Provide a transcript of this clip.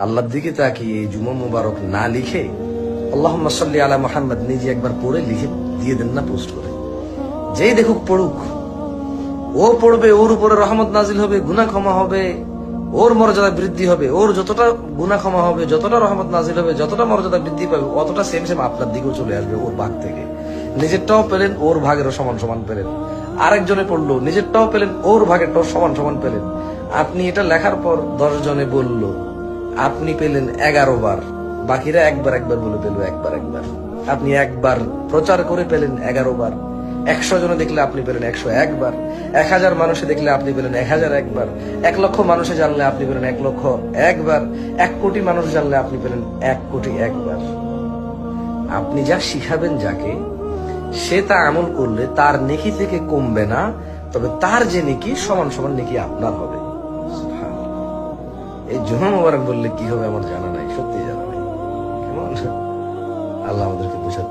আল্লাহর দিকে তাকিয়ে এই জুমা মুবারক না লিখে আল্লাহুম্মা সাল্লি আলা মুহাম্মদ নিজে একবার পড়ে লিখে দিয়ে দেন না পোস্ট করে, যেই দেখুক পড়ুক, ও পড়বে, ওর উপরে রহমত নাজিল হবে, গুনাহ ক্ষমা হবে, ওর মর্যাদা বৃদ্ধি হবে, ওর যতটা গুনাহ ক্ষমা হবে, যতটা রহমত নাজিল হবে, যতটা মর্যাদা বৃদ্ধি পাবে, অতটা সেম সেম আপনার দিকেও চলে আসবে ওর ভাগ থেকে। নিজেরটাও পেলেন, ওর ভাগেরও সমান সমান পেলেন। আরেকজনে পড়লো, নিজেরটাও পেলেন, ওর ভাগেরটাও সমান সমান পেলেন। আপনি এটা লেখার পর 10 জনে বলল, আপনি পেলেন 11 বার, বাকিরা একবার একবার বলে পেল একবার একবার। আপনি একবার প্রচার করে পেলেন 11 বার। 100 জনে দেখলে আপনি পেলেন 101 বার। 1000 মানুষে দেখলে আপনি পেলেন 1001 বার। 1 লক্ষ মানুষে জানলে আপনি পেলেন 1 লক্ষ 1 বার। 1 কোটি মানুষ জানলে আপনি পেলেন 1 কোটি 1 বার। আপনি যা শিখাবেন যাকে, সে তা আমল করলে তার নেকি থেকে কমবে না, তবে তার যে নেকি সমান সমান নেকি আপনার হবে। এই জুমা মুবারক বললে কি হবে আমার জানা নাই, সত্যি জানা নাই। কেমন আল্লাহ আমাদেরকে বুঝাতে